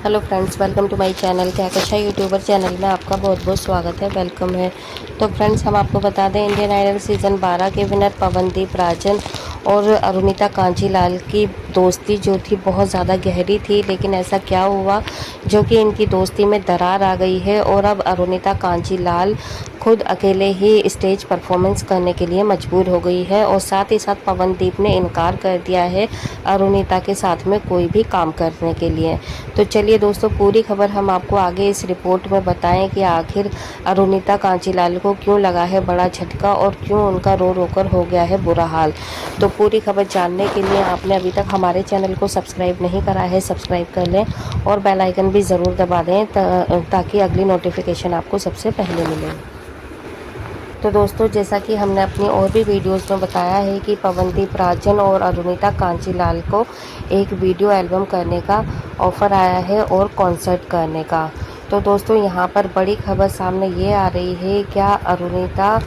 Hello friends, welcome to my channel Kahkasha YouTuber channel में आपका बहुत बहुत स्वागत है, वेलकम है। तो फ्रेंड्स, हम आपको बता दें, इंडियन आइडल सीज़न 12 के विनर पवनदीप राजन और अरुणिता कांजीलाल की दोस्ती जो थी बहुत ज़्यादा गहरी थी। लेकिन ऐसा क्या हुआ जो कि इनकी दोस्ती में दरार आ गई है और अब अरुणिता कांजीलाल खुद अकेले ही स्टेज परफॉर्मेंस करने के लिए मजबूर हो गई है और साथ ही साथ पवनदीप ने इनकार कर दिया है अरुणिता के साथ में कोई भी काम करने के लिए। तो चलिए दोस्तों, पूरी खबर हम आपको आगे इस रिपोर्ट में बताएं कि आखिर अरुणिता कांजीलाल को क्यों लगा है बड़ा झटका और क्यों उनका रो रो कर हो गया है बुरा हाल। तो पूरी खबर जानने के लिए आपने अभी तक हमारे चैनल को सब्सक्राइब नहीं करा है, सब्सक्राइब कर लें और बेल आइकन भी ज़रूर दबा दें ताकि अगली नोटिफिकेशन आपको सबसे पहले मिले। तो दोस्तों, जैसा कि हमने अपनी और भी वीडियोस में बताया है कि पवनदीप राजन और अरुणिता कांजीलाल को एक वीडियो एल्बम करने का ऑफ़र आया है और कॉन्सर्ट करने का। तो दोस्तों, यहाँ पर बड़ी खबर सामने ये आ रही है, क्या अरुणिता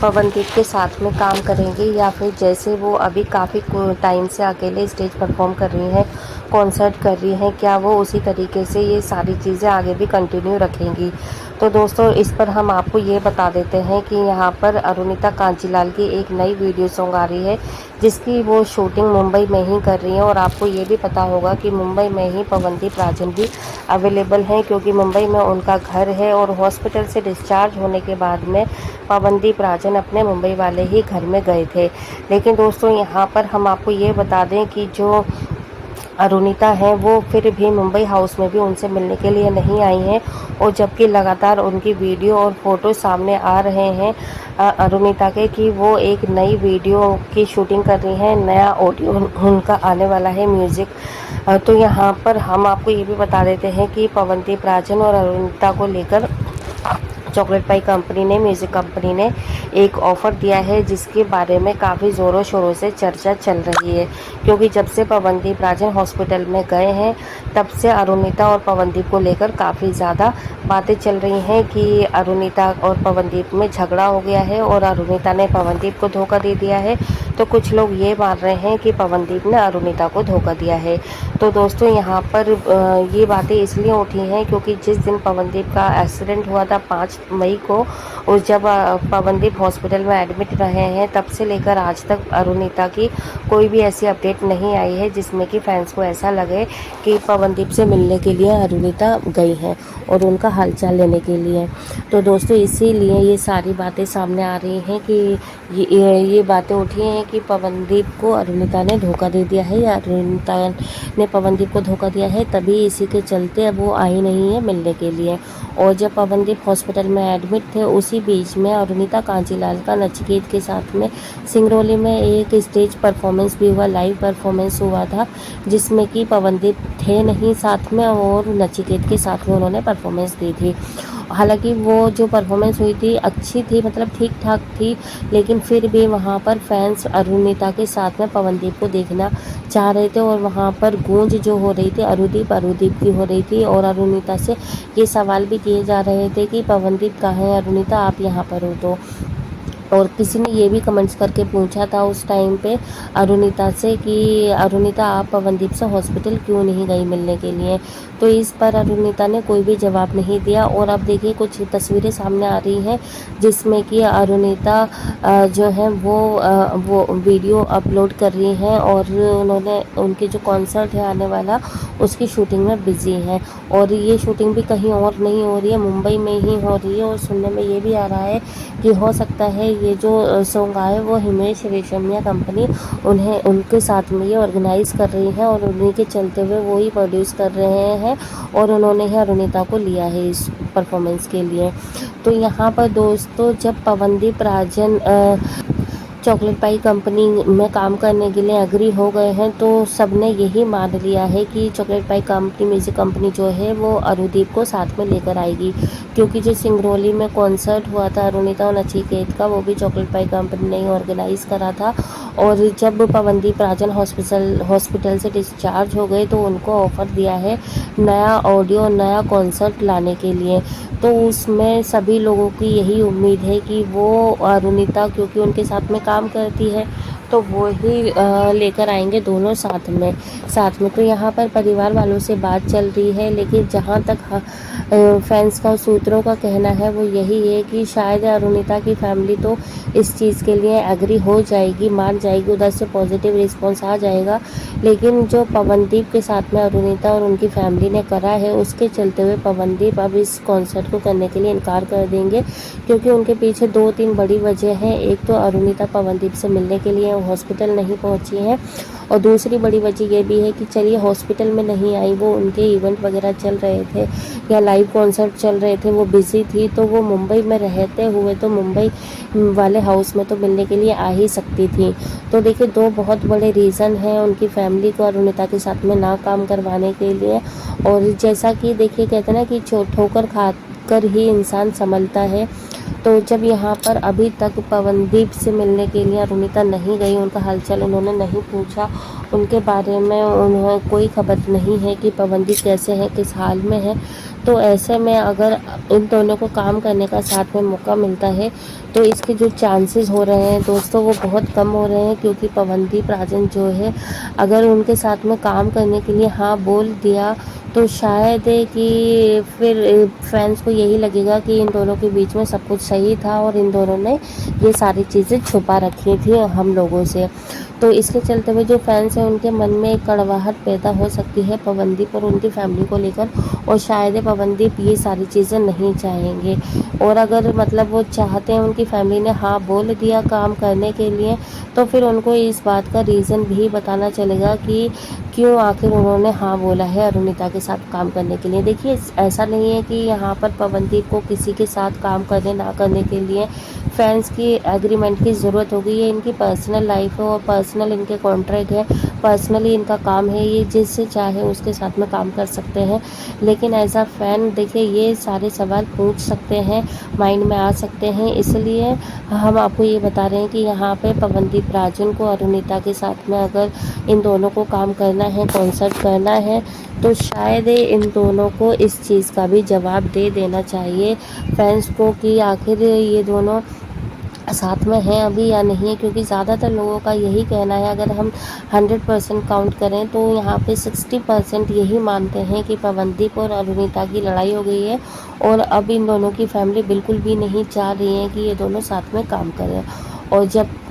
पवनदीप के साथ में काम करेंगी या फिर जैसे वो अभी काफ़ी टाइम से अकेले स्टेज परफॉर्म कर रही हैं, कॉन्सर्ट कर रही हैं, क्या वो उसी तरीके से ये सारी चीज़ें आगे भी कंटिन्यू रखेंगी। तो दोस्तों, इस पर हम आपको ये बता देते हैं कि यहाँ पर अरुणिता कांजीलाल की एक नई वीडियो सॉन्ग आ रही है जिसकी वो शूटिंग मुंबई में ही कर रही हैं। और आपको ये भी पता होगा कि मुंबई में ही पवनदीप राजन भी अवेलेबल हैं, क्योंकि मुंबई में उनका घर है और हॉस्पिटल से डिस्चार्ज होने के बाद में पवनदीप राजन अपने मुंबई वाले ही घर में गए थे। लेकिन दोस्तों, यहाँ पर हम आपको ये बता दें कि जो अरुणिता हैं वो फिर भी मुंबई हाउस में भी उनसे मिलने के लिए नहीं आई हैं, और जबकि लगातार उनकी वीडियो और फोटो सामने आ रहे हैं अरुणिता के कि वो एक नई वीडियो की शूटिंग कर रही हैं, नया ऑडियो उनका आने वाला है, म्यूज़िक। तो यहाँ पर हम आपको ये भी बता देते हैं कि पवनदीप राजन और अरुणिता को लेकर चॉकलेट पाई कंपनी ने, म्यूज़िक कंपनी ने एक ऑफ़र दिया है जिसके बारे में काफ़ी ज़ोरों शोरों से चर्चा चल रही है। क्योंकि जब से पवनदीप राजन हॉस्पिटल में गए हैं तब से अरुणिता और पवनदीप को लेकर काफ़ी ज़्यादा बातें चल रही हैं कि अरुणिता और पवनदीप में झगड़ा हो गया है और अरुणिता ने पवनदीप को धोखा दे दिया है। तो कुछ लोग ये मान रहे हैं कि पवनदीप ने अरुणिता को धोखा दिया है। तो दोस्तों, यहाँ पर ये बातें इसलिए उठी हैं क्योंकि जिस दिन पवनदीप का एक्सीडेंट हुआ था 5 मई को, और जब पवनदीप हॉस्पिटल में एडमिट रहे हैं तब से लेकर आज तक अरुणिता की कोई भी ऐसी अपडेट नहीं आई है जिसमें कि फैंस को ऐसा लगे कि पवनदीप से मिलने के लिए अरुणिता गई हैं और उनका हालचाल लेने के लिए। तो दोस्तों, इसीलिए ये सारी बातें सामने आ रही हैं कि ये बातें उठी हैं कि पवनदीप को अरुणिता ने धोखा दे दिया है या अरुणिता ने पवनदीप को धोखा दिया है, तभी इसी के चलते अब वो आई नहीं है मिलने के लिए। और जब पवनदीप हॉस्पिटल में एडमिट थे उसी बीच में अरुणिता कांजीलाल का नचिकेत के साथ में सिंगरौली में एक स्टेज परफॉर्मेंस भी हुआ, लाइव परफॉर्मेंस हुआ था जिसमें कि पवनदीप थे नहीं साथ में और नचिकेत के साथ में उन्होंने परफॉर्मेंस दी थी। हालांकि वो जो परफॉर्मेंस हुई थी अच्छी थी, मतलब ठीक ठाक थी, लेकिन फिर भी वहाँ पर फैंस अरुणिता के साथ में पवनदीप को देखना चाह रहे थे और वहाँ पर गूंज जो हो रही थी अरुदीप अरुदीप की हो रही थी। और अरुणिता से ये सवाल भी किए जा रहे थे कि पवनदीप कहाँ है, अरुणिता आप यहाँ पर हो। तो और किसी ने ये भी कमेंट्स करके पूछा था उस टाइम पे अरुणिता से कि अरुणिता आप पवनदीप से हॉस्पिटल क्यों नहीं गई मिलने के लिए। तो इस पर अरुणिता ने कोई भी जवाब नहीं दिया। और अब देखिए कुछ तस्वीरें सामने आ रही हैं जिसमें कि अरुणिता जो है वो वीडियो अपलोड कर रही हैं और उन्होंने उनके जो कॉन्सर्ट है आने वाला उसकी शूटिंग में बिजी हैं। और ये शूटिंग भी कहीं और नहीं हो रही है, मुंबई में ही हो रही है। और सुनने में ये भी आ रहा है कि हो सकता है ये जो सॉन्ग आए वो हिमेश रेशमिया कंपनी उनके साथ में ये ऑर्गेनाइज़ कर रही है और उन्हीं के चलते हुए वो ही प्रोड्यूस कर रहे हैं और उन्होंने ही अरुणिता को लिया है इस परफॉर्मेंस के लिए। तो यहाँ पर दोस्तों, जब पवनदीप राजन चॉकलेट पाई कंपनी में काम करने के लिए एग्री हो गए हैं तो सबने यही मान लिया है कि चॉकलेट पाई कंपनी, म्यूज़िक कंपनी जो है वो अरुदीप को साथ में लेकर आएगी। क्योंकि जो सिंगरौली में कॉन्सर्ट हुआ था अरुणिता और नचिकेत का, वो भी चॉकलेट पाई कंपनी ने ही ऑर्गेनाइज़ करा था। और जब पवनदीप राजन हॉस्पिटल से डिस्चार्ज हो गए तो उनको ऑफ़र दिया है नया ऑडियो, नया कॉन्सर्ट लाने के लिए। तो उसमें सभी लोगों की यही उम्मीद है कि वो अरुणिता, क्योंकि उनके साथ में काम करती है, तो वो ही लेकर आएंगे दोनों साथ में। तो यहाँ पर परिवार वालों से बात चल रही है, लेकिन जहाँ तक फैंस का सूत्रों का कहना है वो यही है कि शायद अरुणिता की फैमिली तो इस चीज़ के लिए एग्री हो जाएगी, मान जाएगी, उधर से पॉजिटिव रिस्पॉन्स आ जाएगा। लेकिन जो पवनदीप के साथ में अरुणिता और उनकी फैमिली ने करा है, उसके चलते हुए पवनदीप अब इस कॉन्सर्ट को करने के लिए इनकार कर देंगे, क्योंकि उनके पीछे 2-3 बड़ी वजह हैं। एक तो अरुणिता पवनदीप से मिलने के लिए हॉस्पिटल नहीं पहुंची है, और दूसरी बड़ी वजह ये भी है कि चलिए हॉस्पिटल में नहीं आई, वो उनके इवेंट वगैरह चल रहे थे या लाइव कॉन्सर्ट चल रहे थे, वो बिज़ी थी, तो वो मुंबई में रहते हुए तो मुंबई वाले हाउस में तो मिलने के लिए आ ही सकती थी। तो देखिए 2 बहुत बड़े रीज़न हैं उनकी फैमिली को अरुणिता के साथ में ना काम करवाने के लिए। और जैसा कि देखिए कहते हैं ना कि ठोकर खा कर ही इंसान संभलता है। तो जब यहाँ पर अभी तक पवनदीप से मिलने के लिए अरुणिता नहीं गई, उनका हालचाल उन्होंने नहीं पूछा, उनके बारे में उन्हें कोई खबर नहीं है कि पवनदीप कैसे हैं, किस हाल में है, तो ऐसे में अगर इन दोनों को काम करने का साथ में मौका मिलता है तो इसके जो चांसेस हो रहे हैं दोस्तों वो बहुत कम हो रहे हैं। क्योंकि पवनदीप राजन जो है, अगर उनके साथ में काम करने के लिए हाँ बोल दिया तो शायद कि फिर फैंस को यही लगेगा कि इन दोनों के बीच में सब कुछ सही था और इन दोनों ने ये सारी चीज़ें छुपा रखी थी हम लोगों से। तो इसके चलते हुए जो फैंस हैं उनके मन में एक कड़वाहट पैदा हो सकती है पवनदीप और उनकी फैमिली को लेकर, और शायद पवनदीप ये सारी चीज़ें नहीं चाहेंगे। और अगर मतलब वो चाहते हैं, उनकी फैमिली ने हाँ बोल दिया काम करने के लिए, तो फिर उनको इस बात का रीज़न भी बताना चलेगा कि क्यों आखिर उन्होंने हाँ बोला है अरुणिता के साथ काम करने के लिए। देखिए ऐसा नहीं है कि यहाँ पर पवनदीप को किसी के साथ काम करने ना करने के लिए फैंस की एग्रीमेंट की ज़रूरत होगी। ये इनकी पर्सनल लाइफ है और पर्सनल इनके कॉन्ट्रैक्ट है, पर्सनली इनका काम है, ये जिससे चाहे उसके साथ में काम कर सकते हैं। लेकिन एज अ फैन देखिए ये सारे सवाल पूछ सकते हैं, माइंड में आ सकते हैं, इसलिए हम आपको ये बता रहे हैं कि यहाँ पे पवनदीप राजन को अरुणिता के साथ में अगर इन दोनों को काम करना है, कॉन्सर्ट करना है, तो शायद इन दोनों को इस चीज़ का भी जवाब दे देना चाहिए फैंस को कि आखिर ये दोनों साथ में हैं अभी या नहीं है। क्योंकि ज़्यादातर लोगों का यही कहना है, अगर हम 100% काउंट करें तो यहाँ पे 60% यही मानते हैं कि पवनदीप और अरुणिता की लड़ाई हो गई है और अब इन दोनों की फैमिली बिल्कुल भी नहीं चाह रही है कि ये दोनों साथ में काम करें।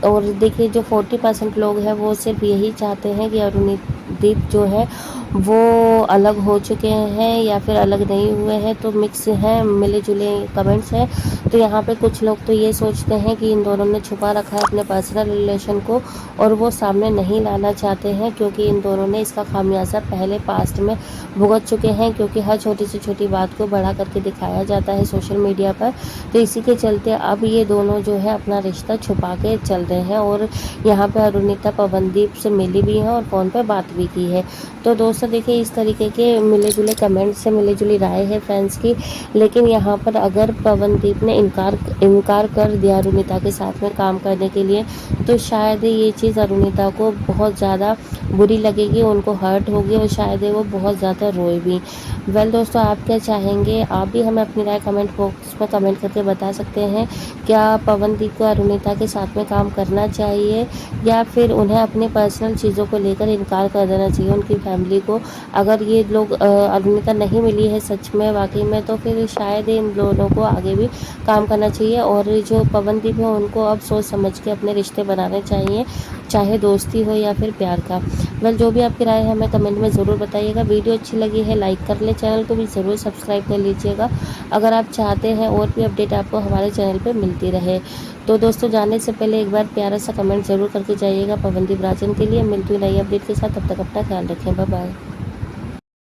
और देखिए जो 40% लोग हैं वो सिर्फ यही चाहते हैं कि अरुणदीप जो है वो अलग हो चुके हैं या फिर अलग नहीं हुए हैं, तो मिक्स हैं, मिले जुले कमेंट्स हैं। तो यहाँ पे कुछ लोग तो ये सोचते हैं कि इन दोनों ने छुपा रखा है अपने पर्सनल रिलेशन को और वो सामने नहीं लाना चाहते हैं, क्योंकि इन दोनों ने इसका खामियाजा पहले पास्ट में भुगत चुके हैं। क्योंकि हर छोटी से छोटी बात को बड़ा करके दिखाया जाता है सोशल मीडिया पर, तो इसी के चलते अब ये दोनों जो है अपना रिश्ता छुपा के चल रहे हैं। और यहाँ पर अरुणिता पवनदीप से मिली भी है और फ़ोन पर बात भी की है। तो दोस्तों देखिए इस तरीके के मिले जुले कमेंट से मिली जुली राय है फैंस की। लेकिन यहाँ पर अगर पवनदीप ने इनकार कर दिया अरुणिता के साथ में काम करने के लिए, तो शायद ये चीज़ अरुणिता को बहुत ज़्यादा बुरी लगेगी, उनको हर्ट होगी और शायद वो बहुत ज़्यादा रोए भी। वेल दोस्तों, आप क्या चाहेंगे? आप भी हमें अपनी राय कमेंट बॉक्स में कमेंट करके बता सकते हैं। क्या पवनदीप को अरुणिता के साथ में काम करना चाहिए या फिर उन्हें अपने पर्सनल चीज़ों को लेकर इनकार कर देना चाहिए उनकी फैमिली को? अगर ये लोग अरुणिता नहीं मिली है सच में वाकई में, तो फिर शायद इन दोनों को आगे भी काम करना चाहिए। और जो पवनदीप है उनको अब सोच समझ के अपने रिश्ते बनाने चाहिए, चाहे दोस्ती हो या फिर प्यार का। वेल जो भी आपकी राय है हमें कमेंट में ज़रूर बताइएगा। वीडियो अच्छी लगी है लाइक कर ले, चैनल को भी ज़रूर सब्सक्राइब कर लीजिएगा अगर आप चाहते हैं और भी अपडेट आपको हमारे चैनल पर मिलती रहे। तो दोस्तों जाने से पहले एक बार प्यारा सा कमेंट ज़रूर करके जाइएगा पवनदीप राजन के लिए। मिलती हुई नई अपडेट के साथ, तब तक अपना ख्याल रखें, बाय बाय।